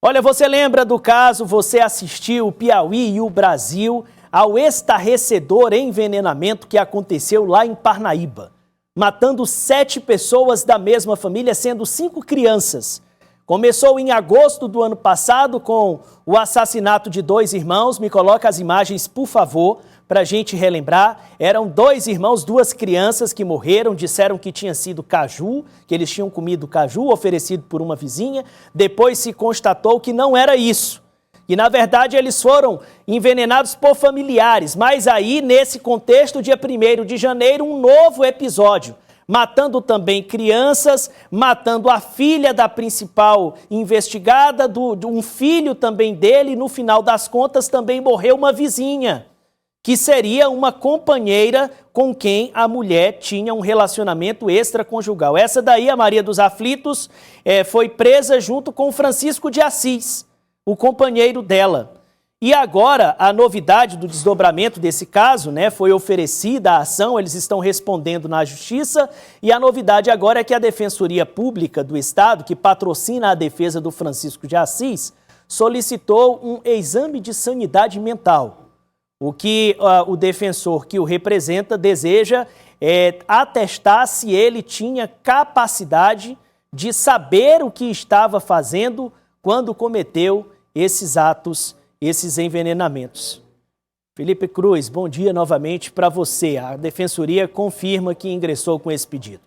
Olha, você lembra do caso, você assistiu o Piauí e o Brasil ao estarrecedor envenenamento que aconteceu lá em Parnaíba, matando 7 pessoas da mesma família, sendo 5 crianças. Começou em agosto do ano passado com o assassinato de 2 irmãos. Me coloca as imagens, por favor, para a gente relembrar. Eram 2 irmãos, 2 crianças que morreram, disseram que tinha sido caju, que eles tinham comido caju oferecido por uma vizinha. Depois se constatou que não era isso. E, na verdade, eles foram envenenados por familiares. Mas aí, nesse contexto, dia 1º de janeiro, um novo episódio. Matando também crianças, matando a filha da principal investigada, de um filho também dele, e no final das contas também morreu uma vizinha, que seria uma companheira com quem a mulher tinha um relacionamento extraconjugal. Essa daí, a Maria dos Aflitos, foi presa junto com Francisco de Assis, o companheiro dela. E agora, a novidade do desdobramento desse caso, foi oferecida a ação, eles estão respondendo na Justiça, e a novidade agora é que a Defensoria Pública do Estado, que patrocina a defesa do Francisco de Assis, solicitou um exame de sanidade mental. O que o defensor que o representa deseja é atestar se ele tinha capacidade de saber o que estava fazendo quando cometeu esses atos, esses envenenamentos. Felipe Cruz, bom dia novamente para você. A Defensoria confirma que ingressou com esse pedido.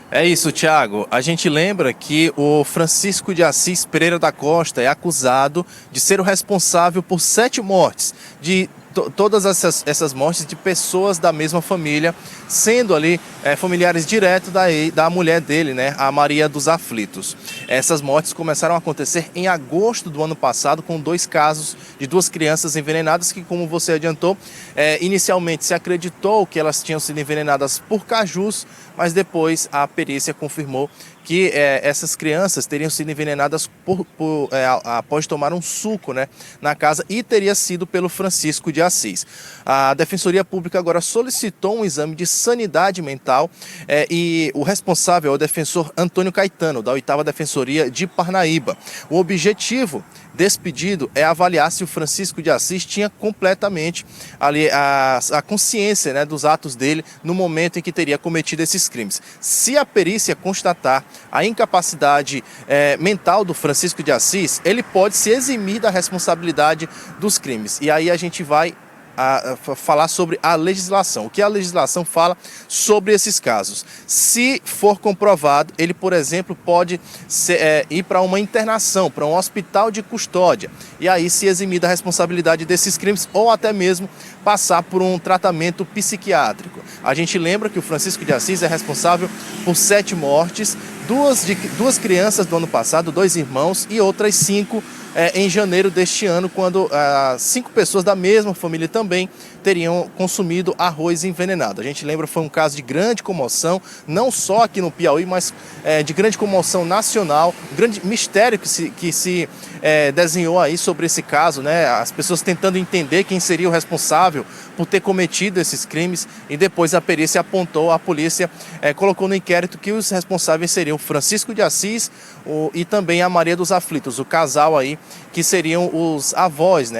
É isso, Thiago. A gente lembra que o Francisco de Assis Pereira da Costa é acusado de ser o responsável por 7 mortes, de todas essas mortes de pessoas da mesma família, sendo ali familiares diretos da mulher dele, a Maria dos Aflitos. Essas mortes começaram a acontecer em agosto do ano passado, com 2 casos de 2 crianças envenenadas que, como você adiantou, inicialmente se acreditou que elas tinham sido envenenadas por cajus, mas depois a perícia confirmou que essas crianças teriam sido envenenadas após tomar um suco na casa, e teria sido pelo Francisco de Assis. A Defensoria Pública agora solicitou um exame de sanidade mental e o responsável é o defensor Antônio Caetano, da 8ª Defensoria de Parnaíba. O objetivo desse pedido é avaliar se o Francisco de Assis tinha completamente ali a consciência dos atos dele no momento em que teria cometido esses crimes. Se a perícia constatar a incapacidade mental do Francisco de Assis, ele pode se eximir da responsabilidade dos crimes. E aí a gente vai falar sobre a legislação. O que a legislação fala sobre esses casos? Se for comprovado, ele, por exemplo, pode ir para uma internação, para um hospital de custódia, e aí se eximir da responsabilidade desses crimes, ou até mesmo passar por um tratamento psiquiátrico. A gente lembra que o Francisco de Assis é responsável por 7 mortes, 2 crianças do ano passado, 2 irmãos, e outras 5 em janeiro deste ano, quando 5 pessoas da mesma família também teriam consumido arroz envenenado. A gente lembra, foi um caso de grande comoção, não só aqui no Piauí, mas de grande comoção nacional, um grande mistério que se desenhou aí sobre esse caso, as pessoas tentando entender quem seria o responsável por ter cometido esses crimes, e depois a perícia apontou, a polícia colocou no inquérito que os responsáveis seriam o Francisco de Assis e também a Maria dos Aflitos, o casal aí, que seriam os avós,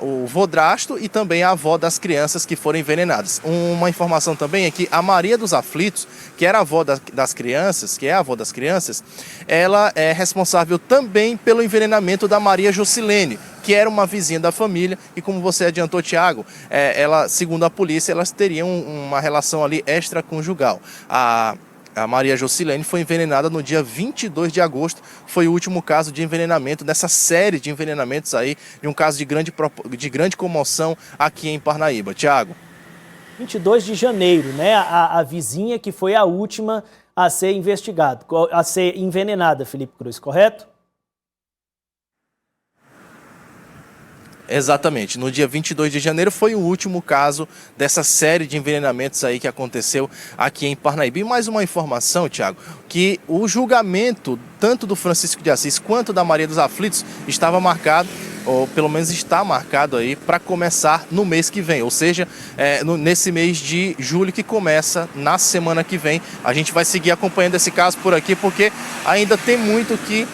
o vodrasto e também a avó das crianças que foram envenenadas. Uma informação também é que a Maria dos Aflitos, que era a avó das crianças, ela é responsável também pelo envenenamento da Maria Jocilene, que era uma vizinha da família, e como você adiantou, Thiago, ela, segundo a polícia, elas teriam uma relação ali extraconjugal. A Maria Jocilene foi envenenada no dia 22 de agosto, foi o último caso de envenenamento, dessa série de envenenamentos aí, de um caso de grande comoção aqui em Parnaíba. Thiago. 22 de janeiro, a vizinha que foi a última a ser investigada, a ser envenenada, Felipe Cruz, correto? Exatamente, no dia 22 de janeiro foi o último caso dessa série de envenenamentos aí que aconteceu aqui em Parnaíba. E mais uma informação, Thiago, que o julgamento tanto do Francisco de Assis quanto da Maria dos Aflitos estava marcado ou pelo menos está marcado aí para começar no mês que vem, ou seja, nesse mês de julho que começa na semana que vem. A gente vai seguir acompanhando esse caso por aqui, porque ainda tem muito que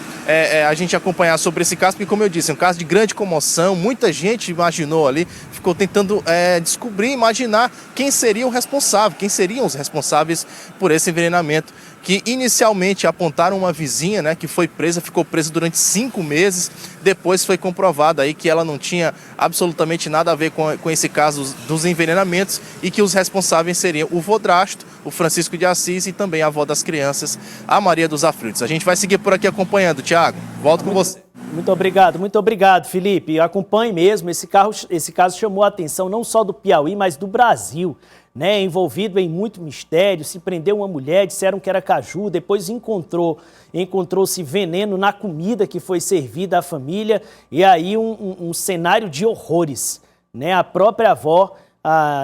a gente acompanhar sobre esse caso, porque, como eu disse, é um caso de grande comoção. Muita gente imaginou ali, ficou tentando descobrir, imaginar quem seria o responsável, quem seriam os responsáveis por esse envenenamento, que inicialmente apontaram uma vizinha, né, que foi presa, ficou presa durante 5 meses, depois foi comprovado aí que ela não tinha absolutamente nada a ver com esse caso dos envenenamentos e que os responsáveis seriam o vodrasto, o Francisco de Assis e também a avó das crianças, a Maria dos Aflitos. A gente vai seguir por aqui acompanhando. Tiago, volto com você. Muito obrigado, Felipe. Acompanhe mesmo, esse caso chamou a atenção não só do Piauí, mas do Brasil, né? Envolvido em muito mistério, se prendeu uma mulher, disseram que era caju, depois encontrou-se veneno na comida que foi servida à família, e aí um cenário de horrores, né? A própria avó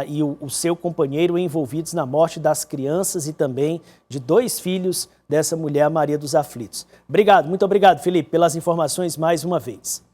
e o seu companheiro envolvidos na morte das crianças e também de 2 filhos dessa mulher, Maria dos Aflitos. Muito obrigado, Felipe, pelas informações mais uma vez.